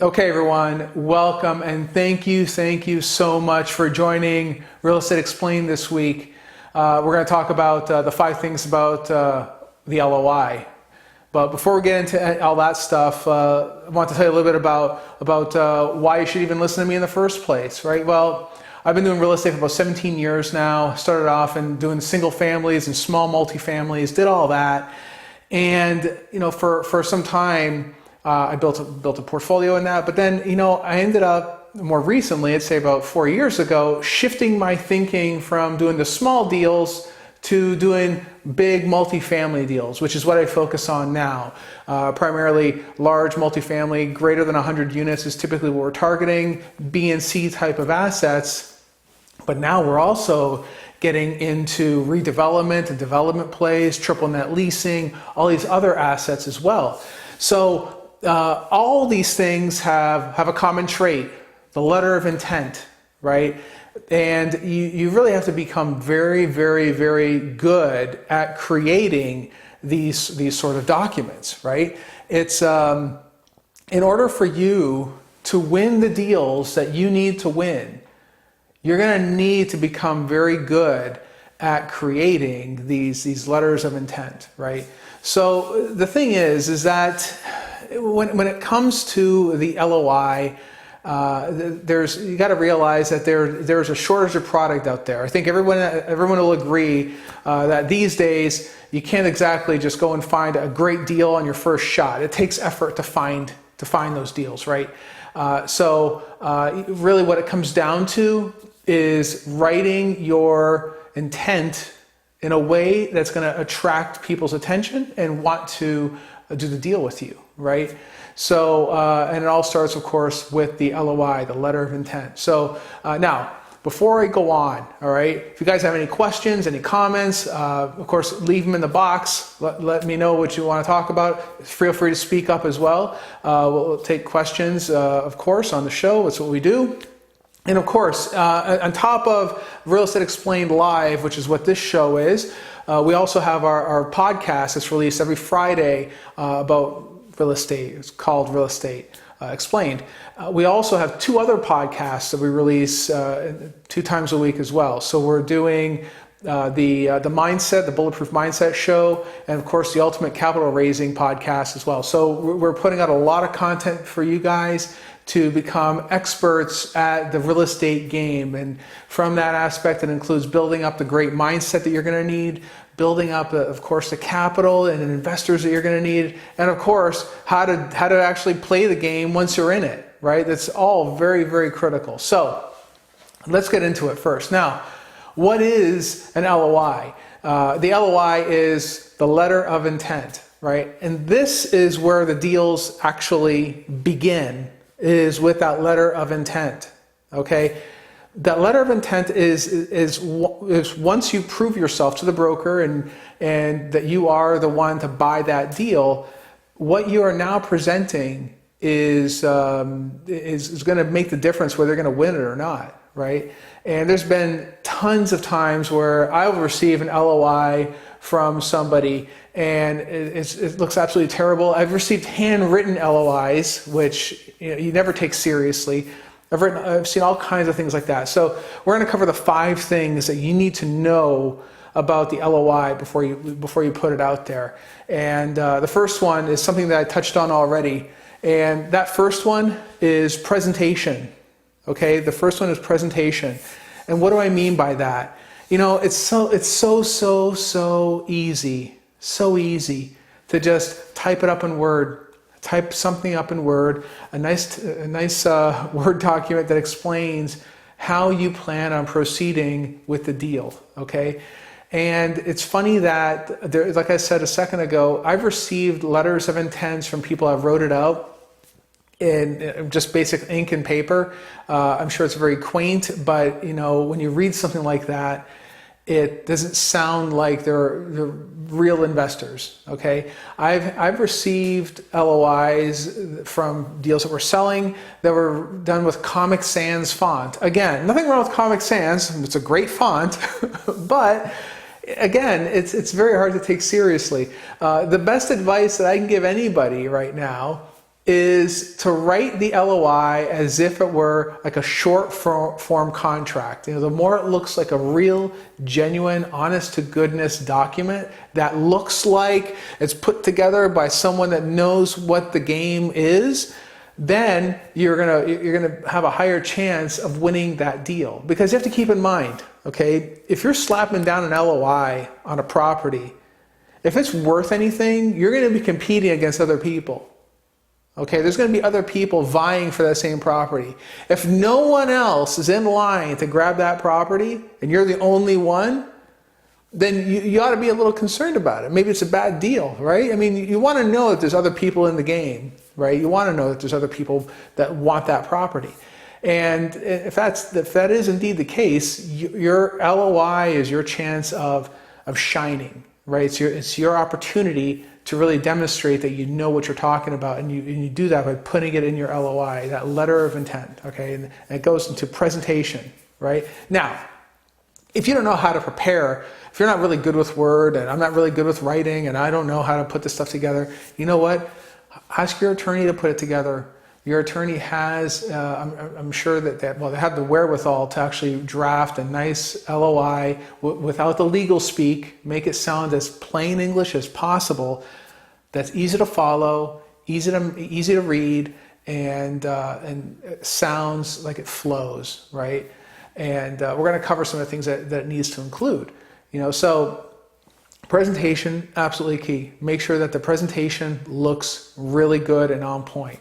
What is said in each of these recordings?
Okay, everyone, welcome and thank you so much for joining Real Estate Explained this week. We're going to talk about the 5 things about the LOI. But before we get into all that stuff, I want to tell you a little bit about why you should even listen to me in the first place, right? Well, I've been doing real estate for about 17 years now. Started off in doing single families and small multifamilies, did all that. And, for some time, I built a portfolio in that, but then, I ended up more recently, I'd say about 4 years ago, shifting my thinking from doing the small deals to doing big multifamily deals, which is what I focus on now. Primarily large multifamily, greater than 100 units is typically what we're targeting, B and C type of assets. But now we're also getting into redevelopment and development plays, triple net leasing, all these other assets as well. So all these things have a common trait, the letter of intent, right? And you really have to become very, very, very good at creating these sort of documents, right? It's in order for you to win the deals that you need to win, you're going to need to become very good at creating these letters of intent, right? So the thing is that when it comes to the LOI, you got to realize that there's a shortage of product out there. I think everyone will agree that these days you can't exactly just go and find a great deal on your first shot. It takes effort to find those deals, right? So really, what it comes down to is writing your intent in a way that's going to attract people's attention and want to do the deal with you, right? So, and it all starts, of course, with the LOI, the letter of intent. So now, before I go on, all right, if you guys have any questions, any comments, of course, leave them in the box. Let me know what you want to talk about. Feel free to speak up as well. We'll take questions, of course, on the show. That's what we do. And of course, on top of Real Estate Explained Live, which is what this show is, we also have our podcast that's released every Friday about real estate. It's called Real Estate Explained. We also have 2 other podcasts that we release 2 times a week as well. So we're doing the Mindset, the Bulletproof Mindset show, and of course the Ultimate Capital Raising podcast as well. So we're putting out a lot of content for you guys to become experts at the real estate game. And from that aspect, it includes building up the great mindset that you're going to need, building up, of course, the capital and investors that you're going to need, and of course, how to actually play the game once you're in it, right? That's all very, very critical. So let's get into it first. Now, what is an LOI? The LOI is the letter of intent, right? And this is where the deals actually begin, is with that letter of intent, okay? That letter of intent is once you prove yourself to the broker and that you are the one to buy that deal, what you are now presenting is going to make the difference whether they're going to win it or not, right? And there's been tons of times where I will receive an LOI from somebody and it looks absolutely terrible. I've received handwritten LOIs, which you never take seriously. I've seen all kinds of things like that. So we're going to cover the 5 things that you need to know about the LOI before you put it out there. And the first one is something that I touched on already. And that first one is presentation. Okay, the first one is presentation. And what do I mean by that? It's so easy. So easy to just type it up in Word, type something up in Word, a nice Word document that explains how you plan on proceeding with the deal, okay? And it's funny that, like I said a second ago, I've received letters of intent from people. I've wrote it out in just basic ink and paper. I'm sure it's very quaint, but when you read something like that, it doesn't sound like they're real investors, okay? I've received LOIs from deals that we're selling that were done with Comic Sans font. Again, nothing wrong with Comic Sans. It's a great font, but again, it's very hard to take seriously. The best advice that I can give anybody right now is to write the LOI as if it were like a short form contract. The more it looks like a real, genuine, honest to goodness document that looks like it's put together by someone that knows what the game is, then you're gonna have a higher chance of winning that deal. Because you have to keep in mind, okay, if you're slapping down an LOI on a property, if it's worth anything, you're going to be competing against other people. Okay, there's going to be other people vying for that same property. If no one else is in line to grab that property and you're the only one, then you ought to be a little concerned about it. Maybe it's a bad deal, right? I mean, you want to know that there's other people in the game, right? You want to know that there's other people that want that property. And if that is indeed the case, your LOI is your chance of shining, right? It's your opportunity to really demonstrate that you know what you're talking about, and you do that by putting it in your LOI, that letter of intent, okay? And it goes into presentation, right? Now, if you don't know how to prepare, if you're not really good with Word, and I'm not really good with writing, and I don't know how to put this stuff together, you know what? Ask your attorney to put it together. Your attorney has, I'm sure that they have the wherewithal to actually draft a nice LOI without the legal speak, make it sound as plain English as possible, that's easy to follow, easy to read, and it sounds like it flows, right? And we're going to cover some of the things that it needs to include. So presentation, absolutely key. Make sure that the presentation looks really good and on point.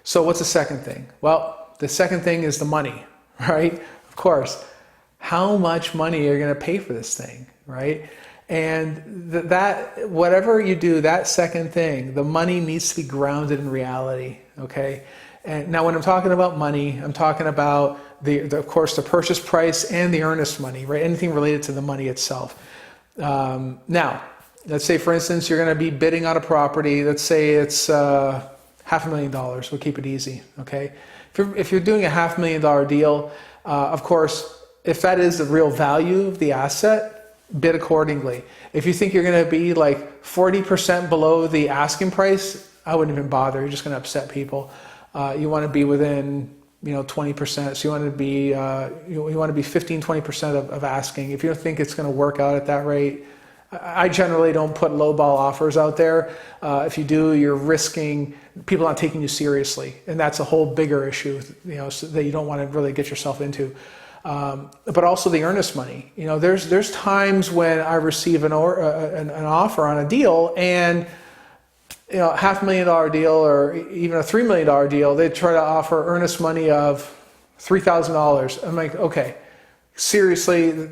So what's the second thing? Well, the second thing is the money, right? Of course. How much money are you going to pay for this thing, right? And that whatever you do, that second thing, the money needs to be grounded in reality, okay? And now when I'm talking about money, I'm talking about of course the purchase price and the earnest money, right? Anything related to the money itself. Now, let's say for instance you're going to be bidding on a property. Let's say it's $500,000. We'll keep it easy, okay? If you're doing a $500,000 deal, of course, if that is the real value of the asset, bid accordingly. If you think you're going to be like 40% below the asking price, I wouldn't even bother. You're just going to upset people. You want to be within 20%. So you want to be you want to be 15-20% of asking. If you don't think it's going to work out at that rate, I generally don't put lowball offers out there. If you do, you're risking people not taking you seriously, and that's a whole bigger issue, so that you don't want to really get yourself into. But also the earnest money. There's times when I receive an offer on a deal, and $500,000 deal or even a $3 million deal, they try to offer earnest money of $3,000. I'm like, okay. Seriously,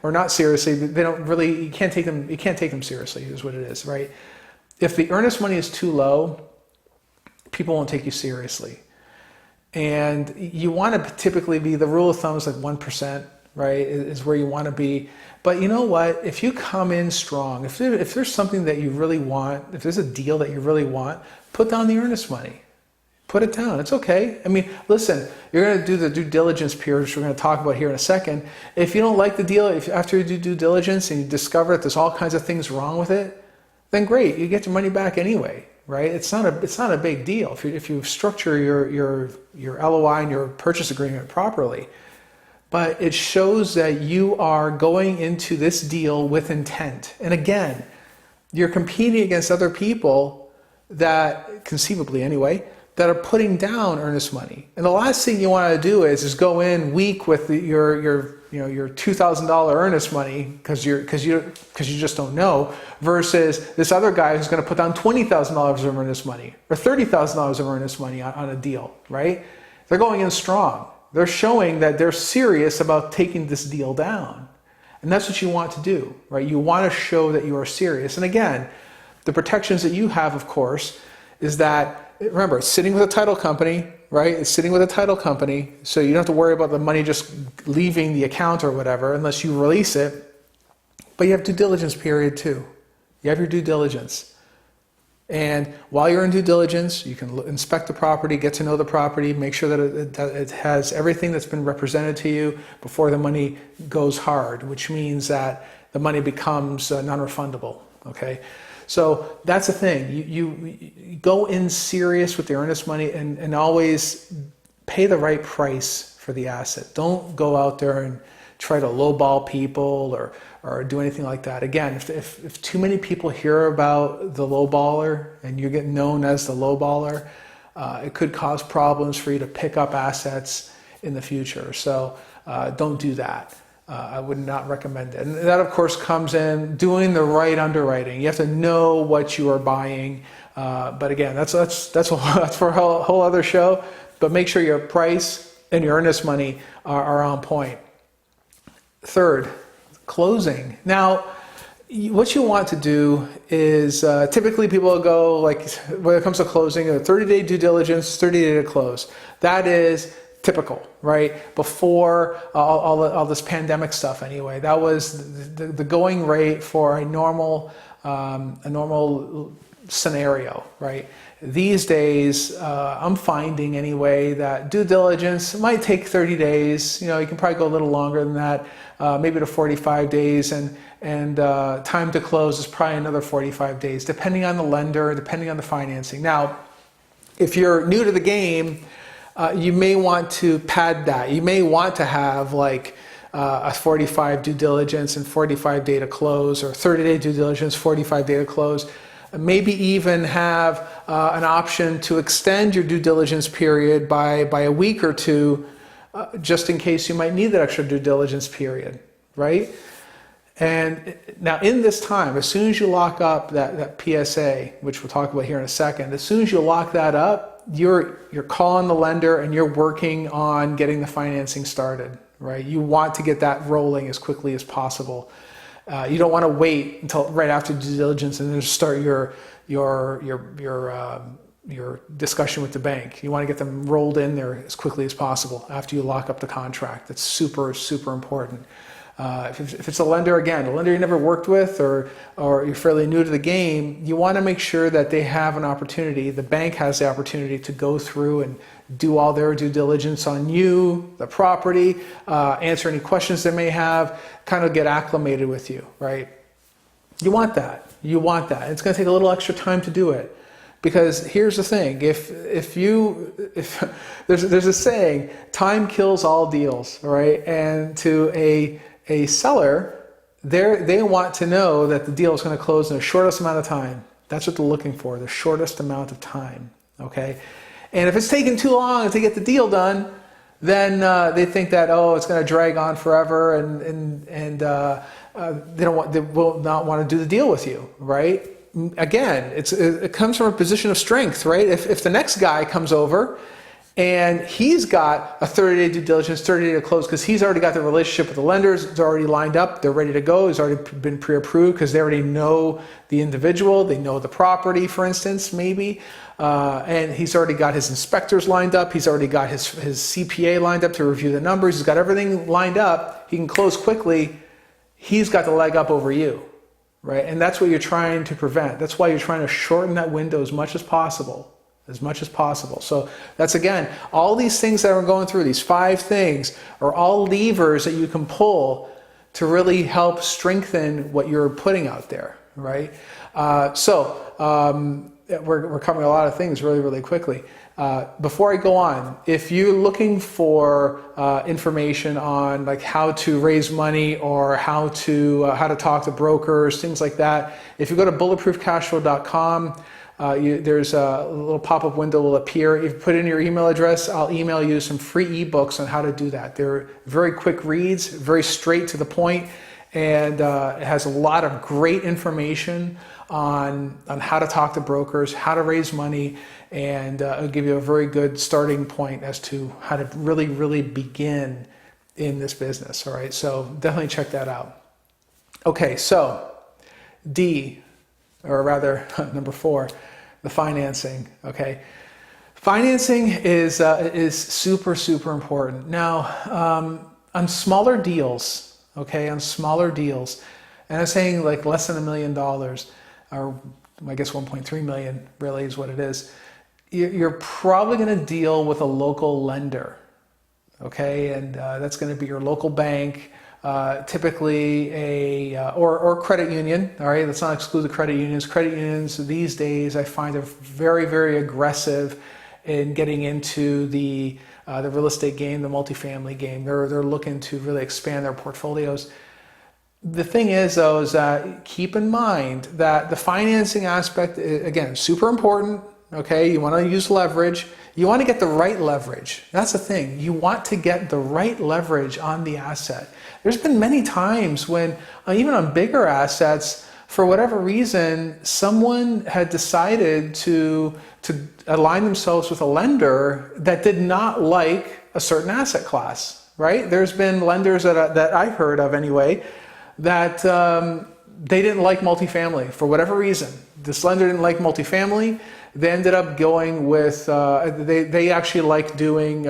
or not seriously, they don't really, you can't take them seriously is what it is, right? If the earnest money is too low, people won't take you seriously. And you want to typically be, the rule of thumb is like 1%, right, is where you want to be. But you know what, if you come in strong, if there's something that you really want, if there's a deal that you really want, put down the earnest money. Put it down. It's okay. I mean, listen, you're going to do the due diligence period, which we're going to talk about here in a second. If you don't like the deal, after you do due diligence and you discover that there's all kinds of things wrong with it, then great, you get your money back anyway, right? It's not a big deal if you structure your LOI and your purchase agreement properly. But it shows that you are going into this deal with intent. And again, you're competing against other people that, conceivably anyway, that are putting down earnest money. And the last thing you want to do is go in weak with your $2,000 earnest money because you just don't know, versus this other guy who's going to put down $20,000 of earnest money or $30,000 of earnest money on a deal, right? They're going in strong. They're showing that they're serious about taking this deal down. And that's what you want to do, right? You want to show that you are serious. And again, the protections that you have, of course, is that, remember, it's sitting with a title company, right? It's sitting with a title company, so you don't have to worry about the money just leaving the account or whatever unless you release it. But you have due diligence period too. You have your due diligence. And while you're in due diligence, you can inspect the property, get to know the property, make sure that it has everything that's been represented to you before the money goes hard, which means that the money becomes non-refundable, okay? So that's the thing. You go in serious with the earnest money and always pay the right price for the asset. Don't go out there and try to lowball people or do anything like that. Again, if too many people hear about the lowballer and you get known as the lowballer, it could cause problems for you to pick up assets in the future. So don't do that. I would not recommend it. And that, of course, comes in doing the right underwriting. You have to know what you are buying. But again, that's for a whole other show. But make sure your price and your earnest money are on point. Third, closing. Now, what you want to do is typically people will go, like, when it comes to closing, a 30-day due diligence, 30-day to close. That is typical, right? Before all this pandemic stuff anyway, that was the going rate for a normal scenario, right? These days, I'm finding anyway that due diligence might take 30 days. You can probably go a little longer than that, maybe to 45 days, and time to close is probably another 45 days, depending on the lender, depending on the financing. Now, if you're new to the game, you may want to pad that. You may want to have like a 45 due diligence and 45 day to close, or 30-day due diligence, 45 day to close. Maybe even have an option to extend your due diligence period by a week or two, just in case you might need that extra due diligence period, right? And now in this time, as soon as you lock up that PSA, which we'll talk about here in a second, as soon as you lock that up, you're calling the lender and you're working on getting the financing started, right? You want to get that rolling as quickly as possible. You don't want to wait until right after due diligence and then start your discussion with the bank. You want to get them rolled in there as quickly as possible after you lock up the contract. That's super, super important. If it's a lender, again, a lender you never worked with, or you're fairly new to the game, you want to make sure that they have an opportunity, the bank has the opportunity to go through and do all their due diligence on you, the property, answer any questions they may have, kind of get acclimated with you, right? You want that. You want that. It's going to take a little extra time to do it. Because here's the thing, if there's a saying, time kills all deals, right? And to a seller, they want to know that the deal is going to close in the shortest amount of time. That's what they're looking for, the shortest amount of time, okay? And if it's taking too long to get the deal done, then they think that, it's going to drag on forever, and they will not want to do the deal with you, right? Again, it comes from a position of strength, right? If the next guy comes over and he's got a 30-day due diligence, 30-day to close, because he's already got the relationship with the lenders, it's already lined up, they're ready to go, he's already been pre-approved because they already know the individual, they know the property, for instance, maybe, and he's already got his inspectors lined up, he's already got his CPA lined up to review the numbers, he's got everything lined up, he can close quickly, he's got the leg up over you, right? And that's what you're trying to prevent. That's why you're trying to shorten that window as much as possible. So that's, again, all these things that we're going through, these 5 things, are all levers that you can pull to really help strengthen what you're putting out there, right? We're covering a lot of things really, really quickly. Before I go on, if you're looking for information on like how to raise money or how to talk to brokers, things like that, if you go to bulletproofcashflow.com, there's a little pop-up window will appear. If you put in your email address, I'll email you some free ebooks on how to do that. They're very quick reads, very straight to the point, and it has a lot of great information on how to talk to brokers, how to raise money, and it'll give you a very good starting point as to how to really, really begin in this business. All right, so definitely check that out. Okay, so D, or rather number 4, the financing. Okay, financing is super, super important. Now, on smaller deals, and I'm saying like less than $1 million, or I guess 1.3 million really is what it is. You're probably going to deal with a local lender, okay, and that's going to be your local bank. typically or credit union. All right, let's not exclude the credit unions. Credit unions these days, I find, are very, very aggressive in getting into the real estate game, the multifamily game. They're looking to really expand their portfolios. The thing is, though, is that keep in mind that the financing aspect, again, super important. Okay, you want to use leverage. You want to get the right leverage. That's the thing. You want to get the right leverage on the asset. There's been many times when, even on bigger assets, for whatever reason, someone had decided to align themselves with a lender that did not like a certain asset class, right? There's been lenders that I've heard of anyway, that they didn't like multifamily for whatever reason. This lender didn't like multifamily. They ended up going with, they actually like doing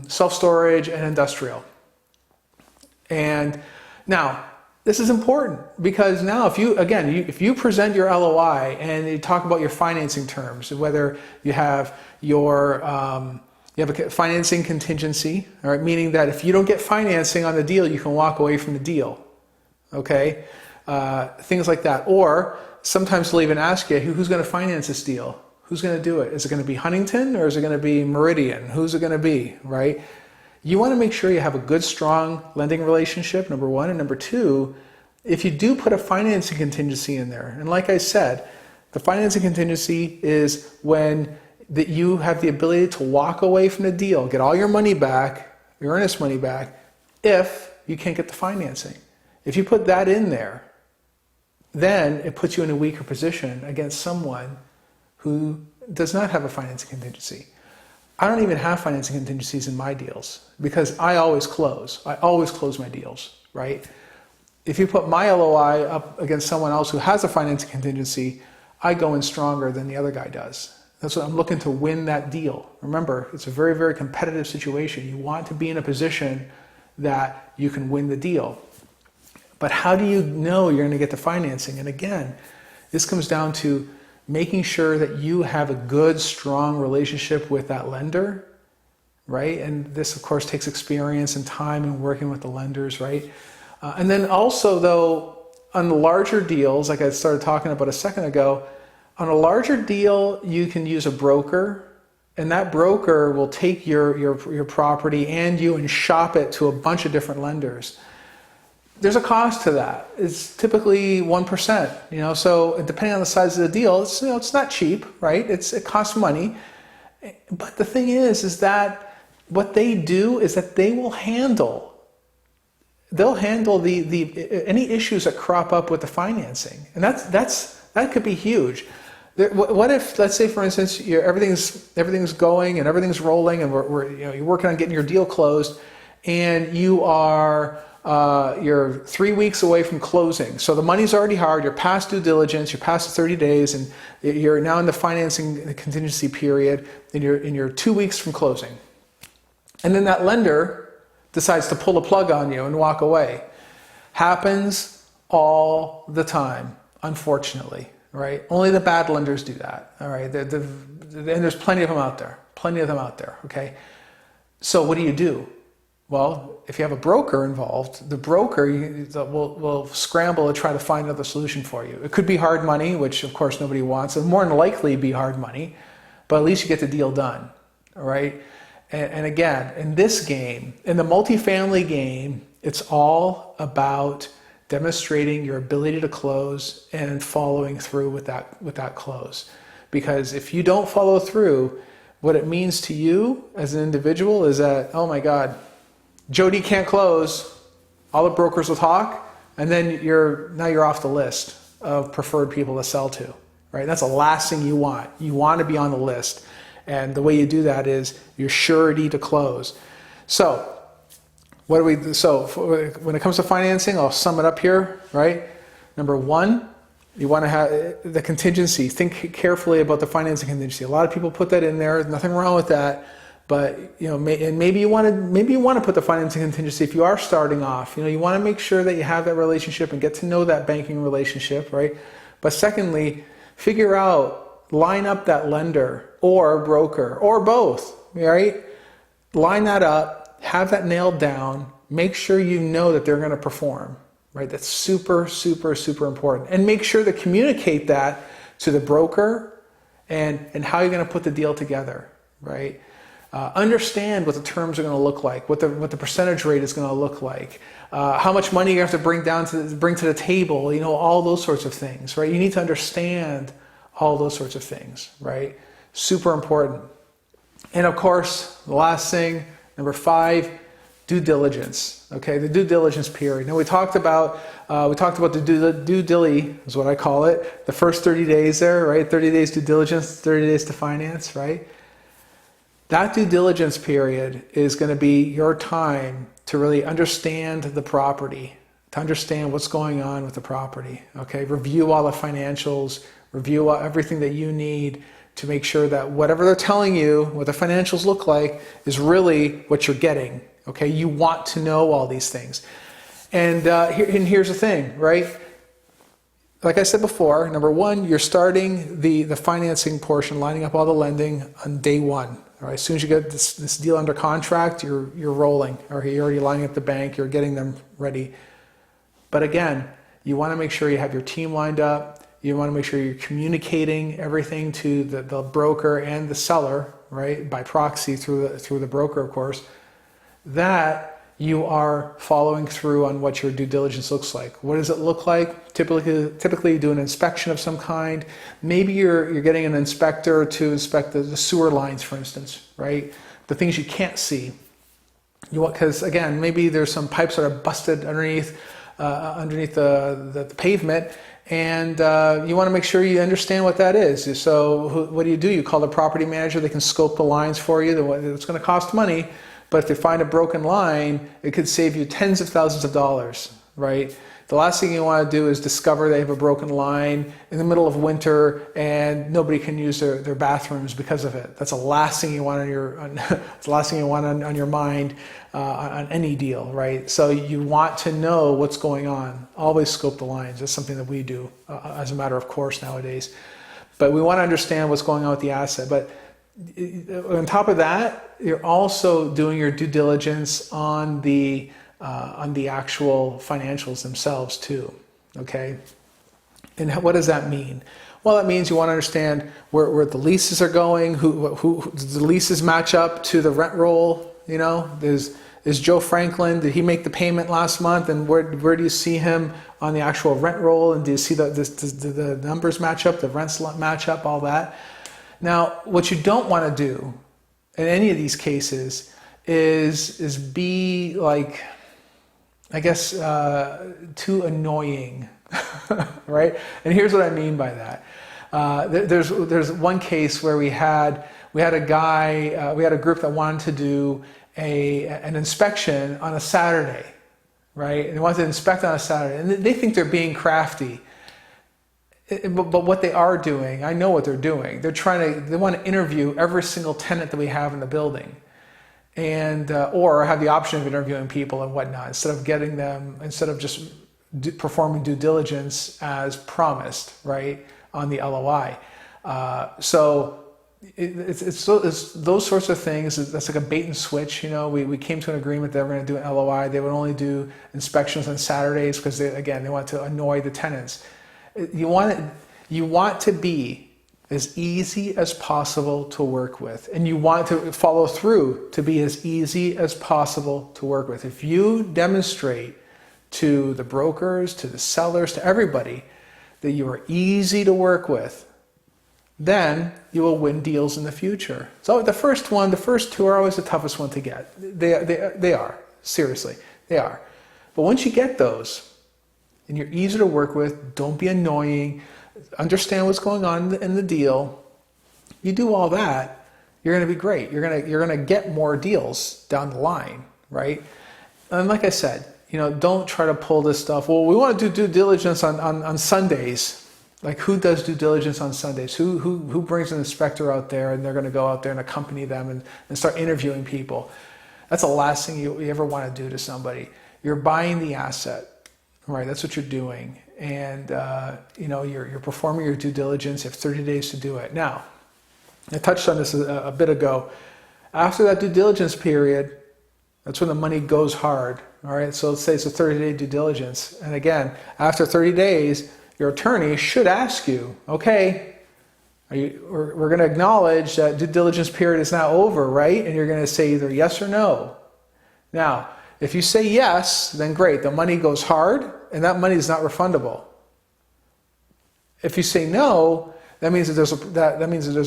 self-storage and industrial. And now, this is important because now if you present your LOI and you talk about your financing terms, whether you have you have a financing contingency, all right, meaning that if you don't get financing on the deal, you can walk away from the deal. Okay, things like that. Or sometimes they'll even ask you, who's going to finance this deal? Who's going to do it? Is it going to be Huntington or is it going to be Meridian? Who's it going to be, right? You want to make sure you have a good, strong lending relationship, number one. And number two, if you do put a financing contingency in there, and like I said, the financing contingency is when that you have the ability to walk away from the deal, get all your money back, your earnest money back, if you can't get the financing. If you put that in there, then it puts you in a weaker position against someone who does not have a financing contingency. I don't even have financing contingencies in my deals because I always close. I always close my deals, right? If you put my LOI up against someone else who has a financing contingency, I go in stronger than the other guy does. That's what I'm looking to win that deal. Remember, it's a very, very competitive situation. You want to be in a position that you can win the deal. But how do you know you're going to get the financing? And again, this comes down to making sure that you have a good, strong relationship with that lender, right? And this, of course, takes experience and time and working with the lenders, right? And then also, though, on the larger deals, like I started talking about a second ago, on a larger deal, you can use a broker, and that broker will take your property and you and shop it to a bunch of different lenders. There's a cost to that. It's typically 1%, so depending on the size of the deal, it's not cheap, right? It costs money. But the thing is that what they do is that they'll handle any issues that crop up with the financing. And that could be huge. What if, let's say for instance, everything's going and everything's rolling and you're working on getting your deal closed and you're 3 weeks away from closing. So the money's already hard, you're past due diligence, you're past the 30 days, and you're now in the financing contingency period, and you're 2 weeks from closing. And then that lender decides to pull the plug on you and walk away. Happens all the time, unfortunately, right? Only the bad lenders do that, all right? And there's plenty of them out there, okay? So what do? Well, if you have a broker involved, the broker will scramble to try to find another solution for you. It could be hard money, which of course nobody wants. It'll more than likely be hard money, but at least you get the deal done, all right? And again, in this game, in the multifamily game, it's all about demonstrating your ability to close and following through with that close. Because if you don't follow through, what it means to you as an individual is that, oh my God, Jody can't close, all the brokers will talk, and then you're off the list of preferred people to sell to, right? That's the last thing you want. You want to be on the list. And the way you do that is your surety to close. So, when it comes to financing, I'll sum it up here, right? Number one, you want to have the contingency. Think carefully about the financing contingency. A lot of people put that in there. Nothing wrong with that. But maybe you want to put the financing contingency if you are starting off. You want to make sure that you have that relationship and get to know that banking relationship, right? But secondly, line up that lender or broker or both, right? Line that up, have that nailed down, make sure you know that they're going to perform, right? That's super, super, super important. And make sure to communicate that to the broker and how you're going to put the deal together, right? Understand what the terms are going to look like, what the percentage rate is going to look like, how much money you have to bring to the table, all those sorts of things, right? You need to understand all those sorts of things, right? Super important. And of course, the last thing, number 5, due diligence. Okay, the due diligence period. Now we talked about the due dilly is what I call it. The first 30 days there, right? 30 days due diligence, 30 days to finance, right? That due diligence period is going to be your time to really understand the property, to understand what's going on with the property. Okay, review all the financials, review everything that you need to make sure that whatever they're telling you, what the financials look like, is really what you're getting. Okay, you want to know all these things. And here's the thing, right? Like I said before, number 1, you're starting the financing portion, lining up all the lending on day 1. All right, as soon as you get this deal under contract, you're rolling, or you're already lining up the bank, you're getting them ready. But again, you want to make sure you have your team lined up. You want to make sure you're communicating everything to the broker and the seller, right? By proxy through the broker, of course. That you are following through on what your due diligence looks like. What does it look like? Typically you do an inspection of some kind. Maybe you're getting an inspector to inspect the sewer lines, for instance, right? The things you can't see. Because again, maybe there's some pipes that are busted underneath the pavement, and you want to make sure you understand what that is. So what do? You call the property manager. They can scope the lines for you. It's going to cost money. But if they find a broken line, it could save you tens of thousands of dollars, right? The last thing you want to do is discover they have a broken line in the middle of winter and nobody can use their bathrooms because of it. That's the last thing you want on your mind on any deal, right? So you want to know what's going on. Always scope the lines. That's something that we do as a matter of course nowadays. But we want to understand what's going on with the asset. But on top of that, you're also doing your due diligence on the actual financials themselves too. Okay, and what does that mean? Well, that means you want to understand where the leases are going. Who the leases match up to the rent roll? Is Joe Franklin? Did he make the payment last month? And where do you see him on the actual rent roll? And do you see the numbers match up? The rents match up? All that. Now, what you don't want to do in any of these cases is be like, I guess, too annoying, right? And here's what I mean by that. There's one case where we had a guy, we had a group that wanted to do an inspection on a Saturday, right? And they wanted to inspect on a Saturday, and they think they're being crafty. But what they are doing, I know what they're doing. They want to interview every single tenant that we have in the building, and or have the option of interviewing people and whatnot instead of just performing due diligence as promised, right, on the LOI. So it's those sorts of things. That's like a bait and switch. We came to an agreement that we're going to do an LOI. They would only do inspections on Saturdays because they want to annoy the tenants. You want to be as easy as possible to work with, and you want to follow through to be as easy as possible to work with. If you demonstrate to the brokers, to the sellers, to everybody that you are easy to work with, then you will win deals in the future. So the first two are always the toughest one to get. They are, seriously, they are. But once you get those, and you're easy to work with, don't be annoying, understand what's going on in the deal, you do all that, you're going to be great. You're going to get more deals down the line, right? And like I said, don't try to pull this stuff. Well, we want to do due diligence on Sundays. Like, who does due diligence on Sundays? Who brings an inspector out there and they're going to go out there and accompany them and start interviewing people? That's the last thing you ever want to do to somebody. You're buying the asset. Right, that's what you're doing, and you're performing your due diligence. You have 30 days to do it. Now, I touched on this a bit ago. After that due diligence period, that's when the money goes hard. All right, so let's say it's a 30-day due diligence. And again, after 30 days, your attorney should ask you, okay, we're going to acknowledge that due diligence period is now over, right? And you're going to say either yes or no. Now, if you say yes, then great, the money goes hard, and that money is not refundable. If you say no, that means that there's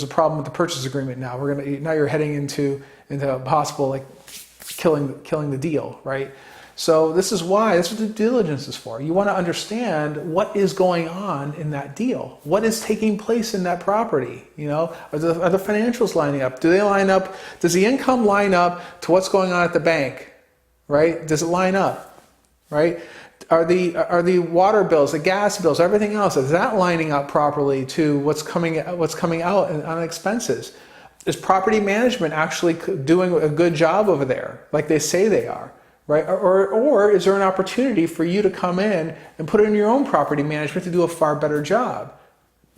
a problem with the purchase agreement. Now now you're heading into possible like killing the deal, right? So that's what due diligence is for. You want to understand what is going on in that deal, what is taking place in that property. You know, are the financials lining up? Do they line up? Does the income line up to what's going on at the bank? Right? Does it line up? Right? Are the water bills, the gas bills, everything else, is that lining up properly to what's coming out on expenses? Is property management actually doing a good job over there, like they say they are, right? Or is there an opportunity for you to come in and put in your own property management to do a far better job?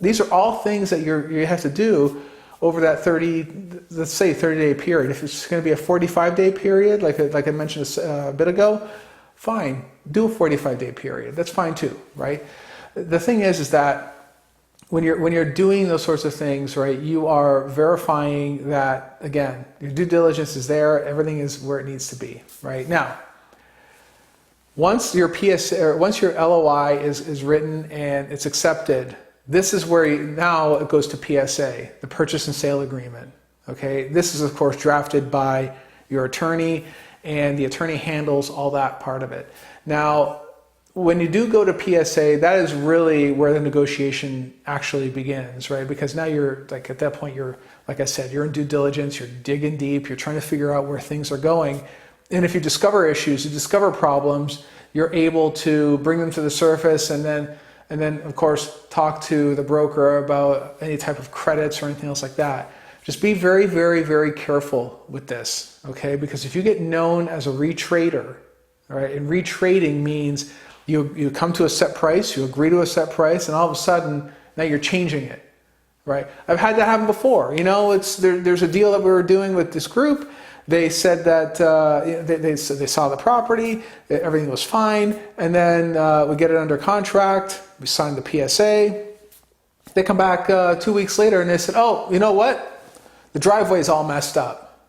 These are all things that you have to do over that 30-day period. If it's going to be a 45-day period, like I mentioned a bit ago, fine, do a 45-day period. That's fine too, right? The thing is that when you're doing those sorts of things, right, you are verifying that, again, your due diligence is there, everything is where it needs to be, right? Now, once your LOI is written and it's accepted, this is where now it goes to PSA, the purchase and sale agreement. Okay, this is of course drafted by your attorney, and the attorney handles all that part of it. Now, when you do go to PSA, that is really where the negotiation actually begins, right? Because now you're like at that point, like I said, you're in due diligence, you're digging deep, you're trying to figure out where things are going. And if you discover issues, you discover problems, you're able to bring them to the surface and then of course talk to the broker about any type of credits or anything else like that. Just be very, very, very careful with this, okay? Because if you get known as a retrader, all right, and retrading means you come to a set price, you agree to a set price, and all of a sudden now you're changing it, right? I've had that happen before. You know, there's a deal that we were doing with this group. They said that they saw the property, everything was fine, and then we get it under contract. We signed the PSA. They come back 2 weeks later and they said, "Oh, you know what? The driveway is all messed up."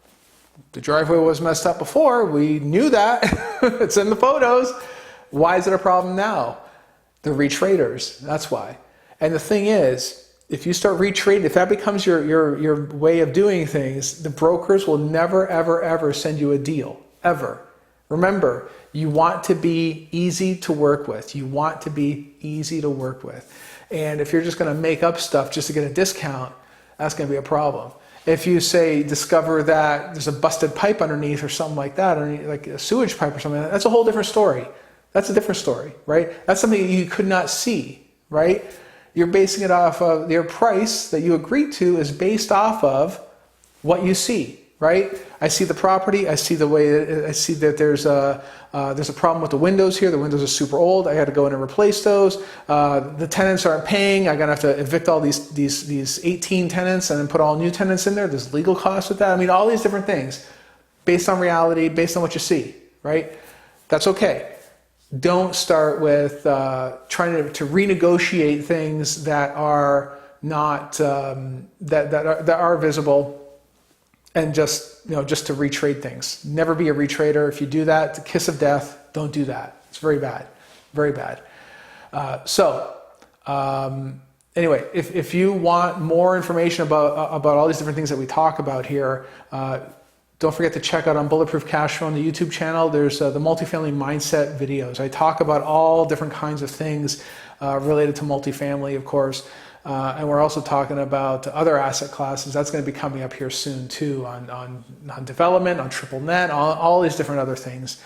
The driveway was messed up before. We knew that. It's in the photos. Why is it a problem now? They're retraders. That's why. And the thing is, if you start retrading, if that becomes your way of doing things, the brokers will never, ever, ever send you a deal. Ever. Remember, you want to be easy to work with. You want to be easy to work with. And if you're just going to make up stuff just to get a discount, that's going to be a problem. If you discover that there's a busted pipe underneath or something like that, or like a sewage pipe or something, that's a whole different story. That's a different story, right? That's something you could not see, right? You're basing it off of your price that you agreed to is based off of what you see, right? I see the property. I see I see that there's a problem with the windows here. The windows are super old. I got to go in and replace those. The tenants aren't paying. I'm gonna have to evict all these 18 tenants and then put all new tenants in there. There's legal costs with that. I mean, all these different things based on reality, based on what you see, right? That's okay. Don't start with trying to renegotiate things that are not that are visible, and just to retrade things. Never be a retrader. If you do that, it's a kiss of death. Don't do that. It's very bad, very bad. Anyway, if you want more information about all these different things that we talk about here, don't forget to check out on Bulletproof Cashflow on the YouTube channel. There's the multifamily mindset videos. I talk about all different kinds of things related to multifamily, of course. And we're also talking about other asset classes. That's going to be coming up here soon too, on development, on triple net, all these different other things.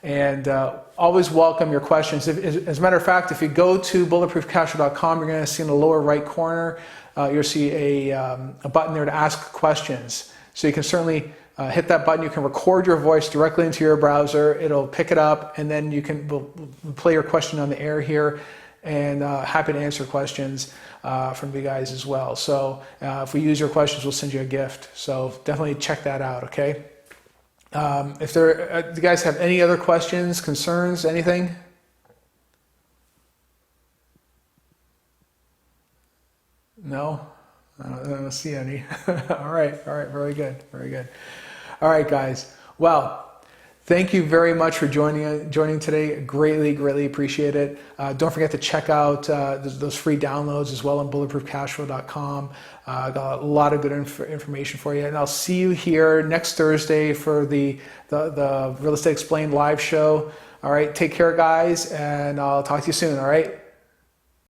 And always welcome your questions. As a matter of fact, if you go to bulletproofcashflow.com, you're going to see in the lower right corner, you'll see a button there to ask questions. So you can certainly hit that button. You can record your voice directly into your browser. It'll pick it up, and then we'll play your question on the air here, and happy to answer questions from you guys as well. So if we use your questions, we'll send you a gift. So definitely check that out, okay? If there, do you guys have any other questions, concerns, anything? No? I don't see any. All right, very good, very good. All right, guys. Well, thank you very much for joining today. Greatly appreciate it. Don't forget to check out those free downloads as well on bulletproofcashflow.com. Got a lot of good information for you, and I'll see you here next Thursday for the Real Estate Explained live show. All right, take care, guys, and I'll talk to you soon. All right.